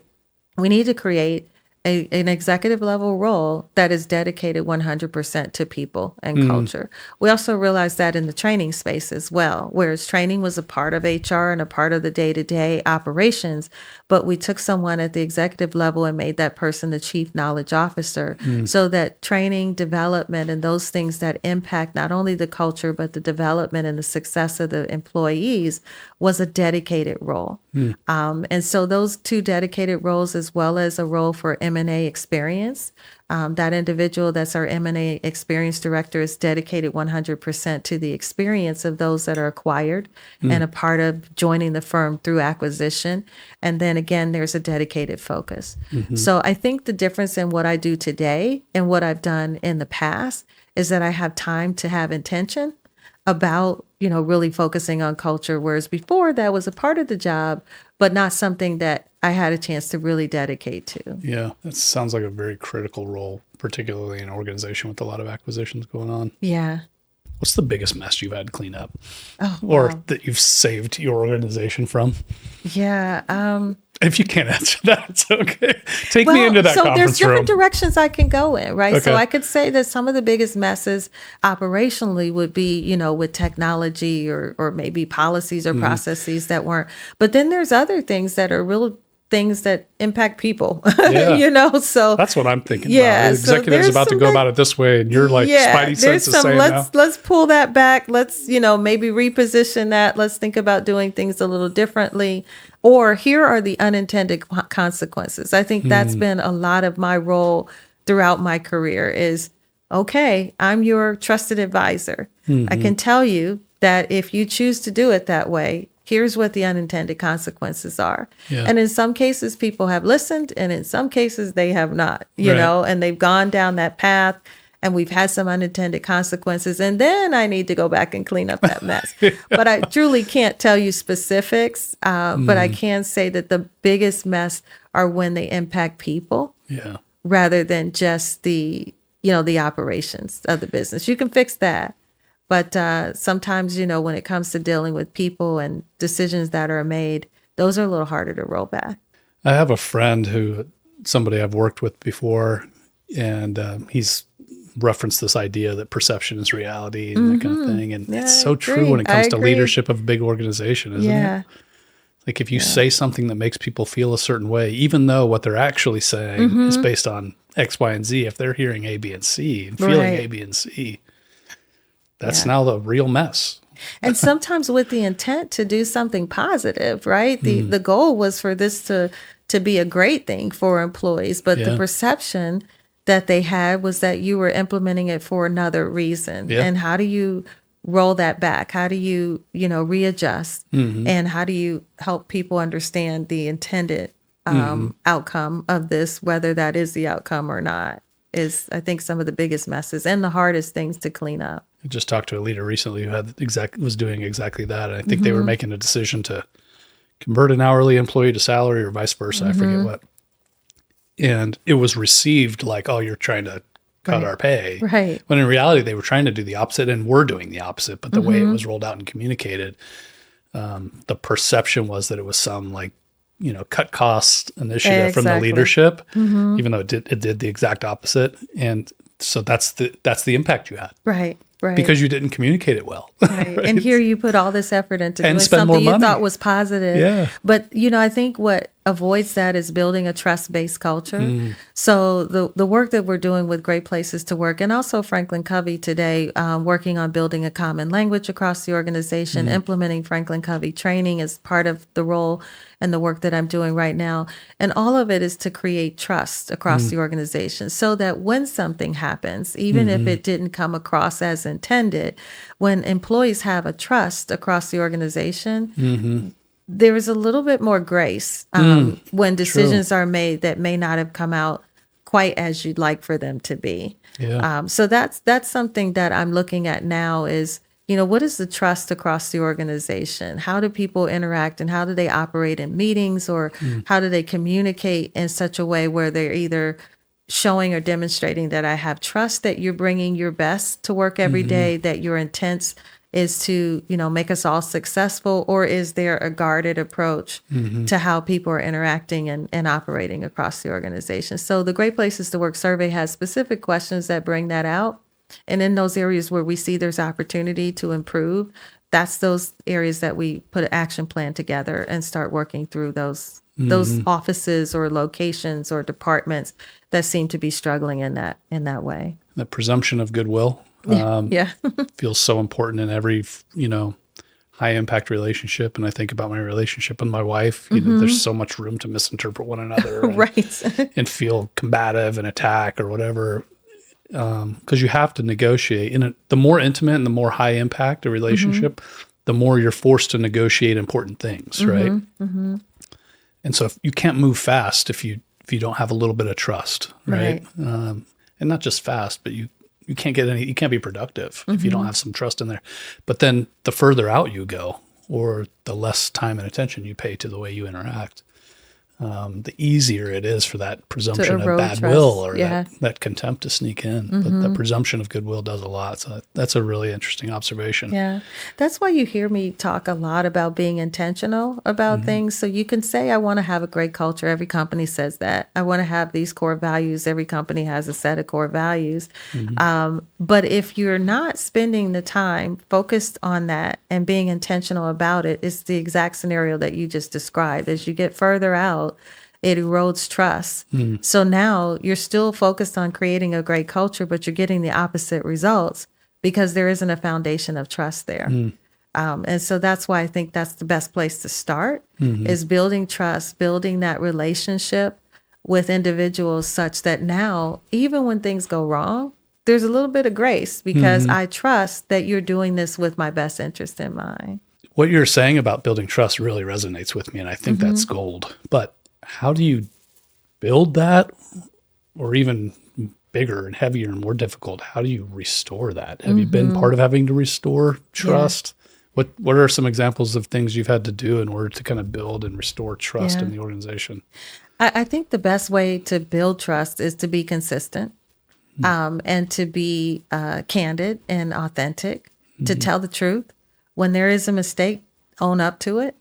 we need to create an executive level role that is dedicated 100% to people and culture. We also realized that in the training space as well, whereas training was a part of HR and a part of the day-to-day operations, but we took someone at the executive level and made that person the chief knowledge officer, so that training, development, and those things that impact not only the culture, but the development and the success of the employees was a dedicated role. And so those two dedicated roles, as well as a role for M&A experience, that individual that's our M&A experience director is dedicated 100% to the experience of those that are acquired and a part of joining the firm through acquisition. And then again, there's a dedicated focus. So I think the difference in what I do today and what I've done in the past is that I have time to have intention about, really focusing on culture, whereas before that was a part of the job, but not something that I had a chance to really dedicate to. Yeah, that sounds like a very critical role, particularly in an organization with a lot of acquisitions going on. Yeah. What's the biggest mess you've had to clean up? Or that you've saved your organization from? Yeah. If you can't answer that, it's okay. Take me into that conference room. So there's different directions I can go in, right? Okay. So I could say that some of the biggest messes operationally would be, with technology or maybe policies or processes that weren't. But then there's other things that are real things that impact people, so that's what I'm thinking about. The executive's about to go about it this way, and you're like, spidey sense is saying let's pull that back. Let's, maybe reposition that. Let's think about doing things a little differently. Or here are the unintended consequences. I think that's been a lot of my role throughout my career is, okay, I'm your trusted advisor. I can tell you that if you choose to do it that way, here's what the unintended consequences are. And in some cases, people have listened, and in some cases, they have not, and they've gone down that path, and we've had some unintended consequences. And then I need to go back and clean up that mess. But I truly can't tell you specifics, but I can say that the biggest mess are when they impact people rather than just the operations of the business. You can fix that. But sometimes, when it comes to dealing with people and decisions that are made, those are a little harder to roll back. I have a friend somebody I've worked with before, and he's referenced this idea that perception is reality and that kind of thing. And it's so true when it comes to leadership of a big organization, isn't it? Like if you say something that makes people feel a certain way, even though what they're actually saying is based on X, Y, and Z, if they're hearing A, B, and C and feeling A, B, and C, that's now the real mess. And sometimes with the intent to do something positive, right? The goal was for this to be a great thing for employees, but the perception that they had was that you were implementing it for another reason. And how do you roll that back? How do you, readjust? And how do you help people understand the intended outcome of this, whether that is the outcome or not, is, I think, some of the biggest messes and the hardest things to clean up. I just talked to a leader recently who was doing exactly that. And I think they were making a decision to convert an hourly employee to salary or vice versa. I forget what. And it was received like, oh, you're trying to cut our pay. Right. When in reality, they were trying to do the opposite and were doing the opposite. But the way it was rolled out and communicated, the perception was that it was some like cut cost initiative from the Exactly. leadership, even though it did the exact opposite. And so that's the impact you had Right. Right. because you didn't communicate it well. Right. And here you put all this effort into And doing spend more something you money. thought was positive. Yeah. But, I think what avoids that is building a trust-based culture. So the work that we're doing with Great Places to Work, and also Franklin Covey today, working on building a common language across the organization, implementing Franklin Covey training as part of the role and the work that I'm doing right now. And all of it is to create trust across the organization so that when something happens, even if it didn't come across as intended, when employees have a trust across the organization, there is a little bit more grace when decisions are made that may not have come out quite as you'd like for them to be. Yeah. So that's something that I'm looking at now is, what is the trust across the organization? How do people interact and how do they operate in meetings, or how do they communicate in such a way where they're either showing or demonstrating that I have trust that you're bringing your best to work every day, that your intent is to, make us all successful, or is there a guarded approach to how people are interacting and operating across the organization? So the Great Places to Work survey has specific questions that bring that out. And in those areas where we see there's opportunity to improve, that's those areas that we put an action plan together and start working through those offices or locations or departments that seem to be struggling in that way. The presumption of goodwill Yeah. feels so important in every, high impact relationship. And I think about my relationship with my wife, there's so much room to misinterpret one another and, Right. and feel combative and attack or whatever. Because you have to negotiate. And the more intimate and the more high impact a relationship, the more you're forced to negotiate important things, right? And so if you can't move fast if you don't have a little bit of trust, right? And not just fast, but you can't you can't be productive if you don't have some trust in there. But then the further out you go, or the less time and attention you pay to the way you interact, the easier it is for that presumption of bad will or that contempt to sneak in. But the presumption of goodwill does a lot. So that's a really interesting observation. Yeah. That's why you hear me talk a lot about being intentional about things. So you can say, I want to have a great culture. Every company says that. I want to have these core values. Every company has a set of core values. But if you're not spending the time focused on that and being intentional about it, it's the exact scenario that you just described. As you get further out, it erodes trust. So now you're still focused on creating a great culture, but you're getting the opposite results because there isn't a foundation of trust there. And so that's why I think that's the best place to start is building trust, building that relationship with individuals such that now, even when things go wrong, there's a little bit of grace because I trust that you're doing this with my best interest in mind. What you're saying about building trust really resonates with me, and I think that's gold. But how do you build that, or even bigger and heavier and more difficult, how do you restore that? Have you been part of having to restore trust? What are some examples of things you've had to do in order to kind of build and restore trust in the organization? I think the best way to build trust is to be consistent and to be candid and authentic, to tell the truth. When there is a mistake, own up to it.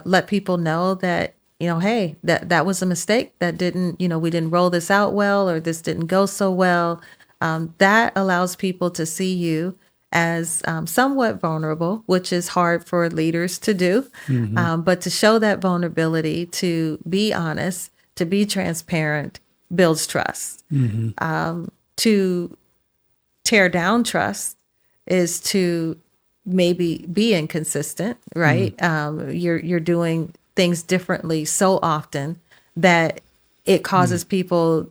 Let people know that, hey, that was a mistake. That didn't, we didn't roll this out well, or this didn't go so well. That allows people to see you as somewhat vulnerable, which is hard for leaders to do. But to show that vulnerability, to be honest, to be transparent, builds trust. To tear down trust is to maybe be inconsistent, right? You're doing things differently so often that it causes people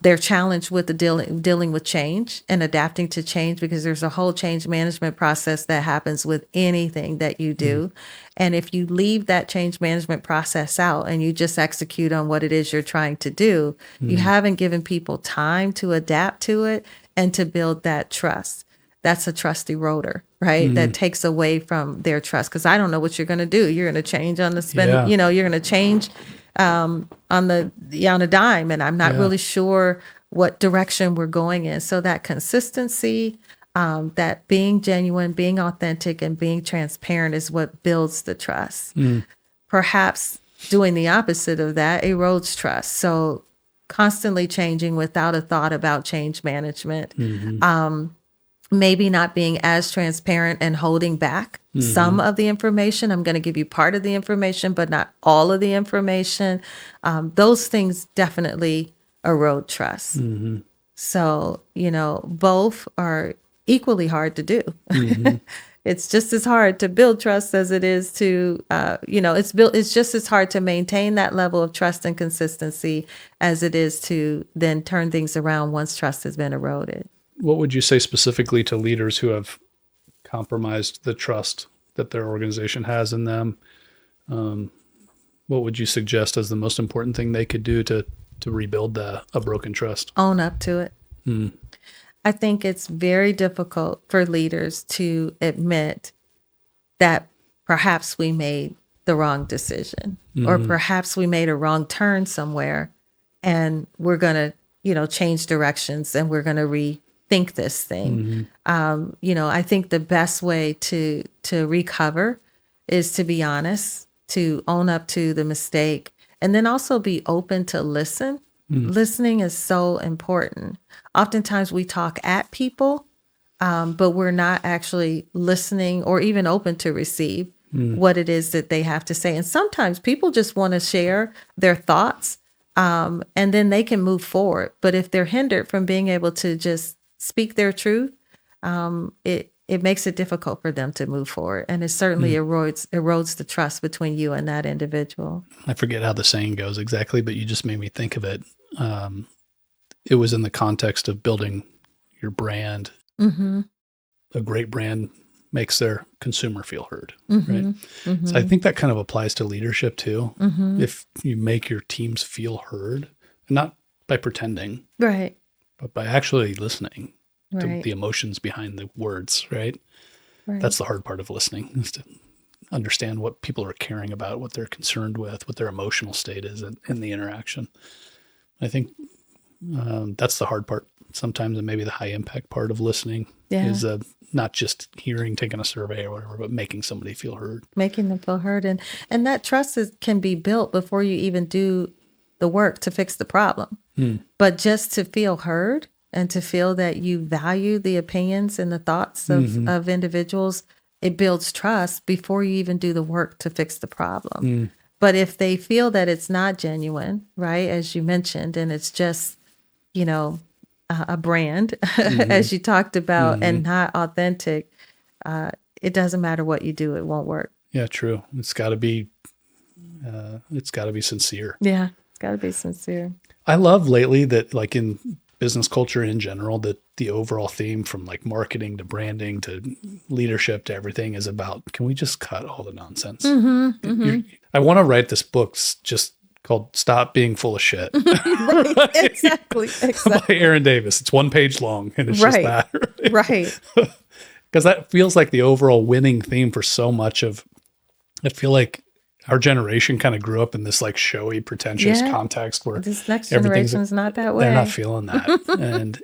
they're challenged with dealing with change and adapting to change, because there's a whole change management process that happens with anything that you do. And if you leave that change management process out and you just execute on what it is you're trying to do, you haven't given people time to adapt to it and to build that trust. That's a trust eroder, right? That takes away from their trust, because I don't know what you're going to do. You're going to change on the spend, you're going to change on a dime, and I'm not really sure what direction we're going in. So that consistency, that being genuine, being authentic, and being transparent is what builds the trust. Perhaps doing the opposite of that erodes trust. So constantly changing without a thought about change management. Maybe not being as transparent and holding back some of the information. I'm going to give you part of the information, but not all of the information. Those things definitely erode trust. So, both are equally hard to do. It's just as hard to build trust as it is to, it's just as hard to maintain that level of trust and consistency as it is to then turn things around once trust has been eroded. What would you say specifically to leaders who have compromised the trust that their organization has in them? What would you suggest as the most important thing they could do to rebuild a broken trust? Own up to it. I think it's very difficult for leaders to admit that perhaps we made the wrong decision or perhaps we made a wrong turn somewhere and we're going to, change directions and we're going to rethink this thing. I think the best way to recover is to be honest, to own up to the mistake, and then also be open to listen. Listening is so important. Oftentimes we talk at people, but we're not actually listening or even open to receive what it is that they have to say. And sometimes people just want to share their thoughts, and then they can move forward. But if they're hindered from being able to just speak their truth, it makes it difficult for them to move forward. And it certainly erodes the trust between you and that individual. I forget how the saying goes exactly, but you just made me think of it. It was in the context of building your brand. A great brand makes their consumer feel heard, right? So I think that kind of applies to leadership too. If you make your teams feel heard, not by pretending, Right. but by actually listening to Right. the emotions behind the words, right? Right. That's the hard part of listening, is to understand what people are caring about, what they're concerned with, what their emotional state is in the interaction. I think that's the hard part sometimes, and maybe the high impact part of listening is not just hearing, taking a survey or whatever, but making somebody feel heard. Making them feel heard. And that trust can be built before you even do the work to fix the problem. But just to feel heard and to feel that you value the opinions and the thoughts of individuals, it builds trust before you even do the work to fix the problem. But if they feel that it's not genuine, right, as you mentioned, and it's just, a brand, as you talked about, and not authentic, it doesn't matter what you do, it won't work. Yeah, true. It's got to be sincere. Yeah, it's got to be sincere. I love lately that, like, in business culture in general, that the overall theme from like marketing to branding to leadership to everything is about, can we just cut all the nonsense? I want to write this book just called Stop Being Full of Shit. Right, exactly. By Aaron Davis. It's 1 page long and it's just that. Right. Because that feels like the overall winning theme for so much of, I feel like our generation kind of grew up in this like showy, pretentious context where this next generation is not that way. They're not feeling that.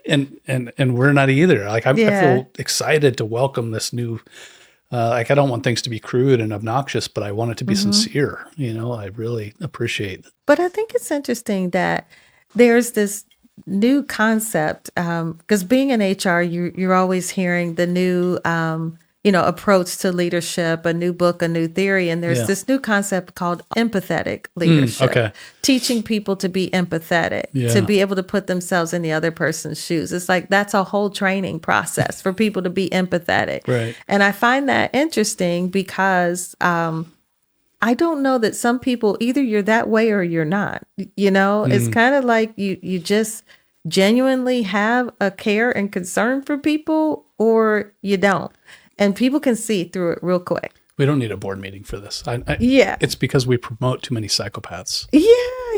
and we're not either. Like I feel excited to welcome this new, I don't want things to be crude and obnoxious, but I want it to be sincere. I really appreciate it. But I think it's interesting that there's this new concept, because being in HR, you're always hearing the new, approach to leadership, a new book, a new theory. And there's this new concept called empathetic leadership, teaching people to be empathetic, to be able to put themselves in the other person's shoes. It's like, that's a whole training process for people to be empathetic. Right. And I find that interesting because, I don't know that some people, either you're that way or you're not, it's kind of like you just genuinely have a care and concern for people or you don't. And people can see through it real quick. We don't need a board meeting for this. It's because we promote too many psychopaths.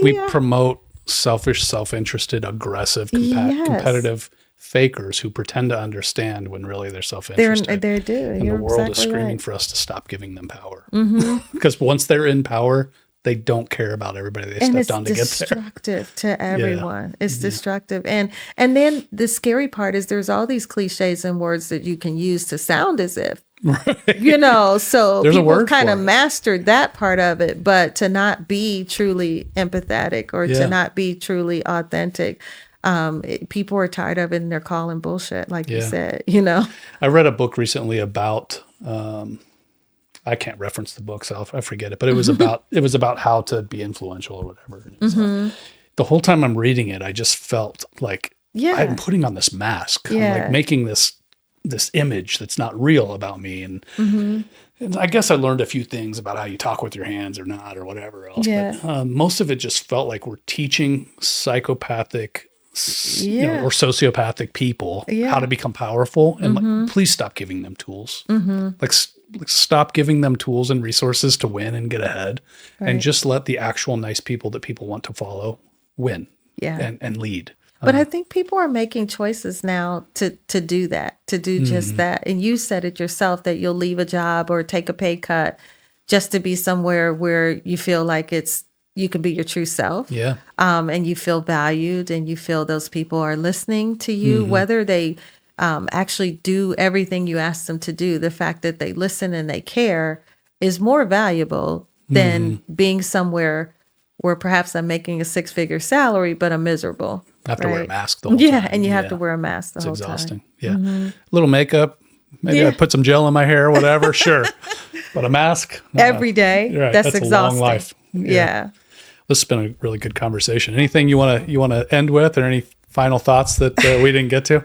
We promote selfish, self-interested, aggressive, competitive fakers who pretend to understand when really they're self-interested. They do. And the world is screaming for us to stop giving them power. Because once they're in power, they don't care about everybody they stepped on to get there. It's destructive to everyone. It's destructive. And then the scary part is there's all these cliches and words that you can use to sound as if You know, so There's a people word kind for of it. mastered that part of it, but to not be truly empathetic or Yeah. to not be truly authentic, people are tired of it and they're calling bullshit, like you Yeah. said, you know? I read a book recently about, I can't reference the book, so I forget it, but it was about how to be influential or whatever. And so the whole time I'm reading it, I just felt like Yeah. I'm putting on this mask. I'm Yeah. like making this image that's not real about me. And I guess I learned a few things about how you talk with your hands or not or whatever else. Yeah. But most of it just felt like we're teaching psychopathic Yeah. or sociopathic people how to become powerful. And like, please stop giving them tools. Like stop giving them tools and resources to win and get ahead. And just let the actual nice people that people want to follow win and lead. But I think people are making choices now to do that, to do just that. And you said it yourself that you'll leave a job or take a pay cut just to be somewhere where you feel like you can be your true self. Yeah. And you feel valued and you feel those people are listening to you, whether they actually do everything you ask them to do. The fact that they listen and they care is more valuable than being somewhere where perhaps I'm making a 6-figure salary, but I'm miserable. I have to wear a mask the whole time. Yeah, and you have to wear a mask the whole Exhausting. time. Yeah. Little makeup. Maybe I put some gel in my hair, whatever. Sure. But a mask Every day. Right. That's a exhausting. long life. Yeah. This has been a really good conversation. Anything you want to end with, or any final thoughts that we didn't get to?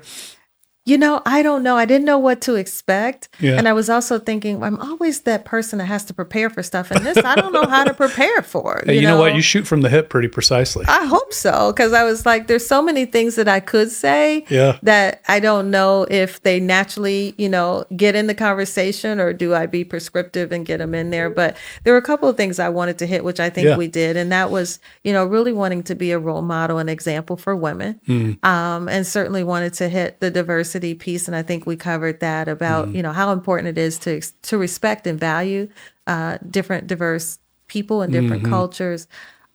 You know, I don't know. I didn't know what to expect. Yeah. And I was also thinking, I'm always that person that has to prepare for stuff. And this, I don't know how to prepare for. Hey, you know what? You shoot from the hip pretty precisely. I hope so. Because I was like, there's so many things that I could say that I don't know if they naturally, get in the conversation, or do I be prescriptive and get them in there. But there were a couple of things I wanted to hit, which I think we did. And that was, really wanting to be a role model and example for women. And certainly wanted to hit the diversity piece, and I think we covered that about how important it is to respect and value different diverse people and different cultures.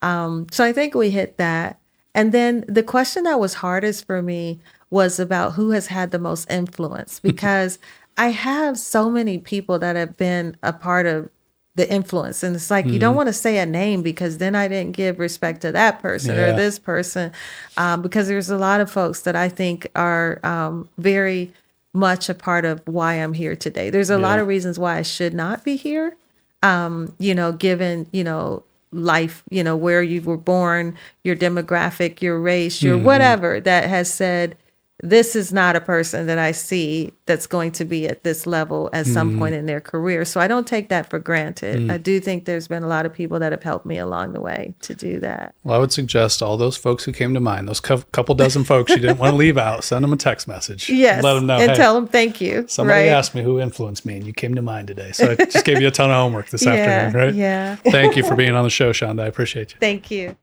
So I think we hit that. And then the question that was hardest for me was about who has had the most influence, because I have so many people that have been a part of the influence, and it's like you don't want to say a name because then I didn't give respect to that person or this person, because there's a lot of folks that I think are very much a part of why I'm here today. There's a lot of reasons why I should not be here, given life, where you were born, your demographic, your race, your whatever, that has said, this is not a person that I see that's going to be at this level at some point in their career. So I don't take that for granted. I do think there's been a lot of people that have helped me along the way to do that. Well, I would suggest all those folks who came to mind, those couple dozen folks you didn't want to leave out, send them a text message. Yes. Let them know. And hey, tell them thank you. Somebody asked me who influenced me, and you came to mind today. So I just gave you a ton of homework this afternoon, right? Yeah. Thank you for being on the show, Shanda. I appreciate you. Thank you.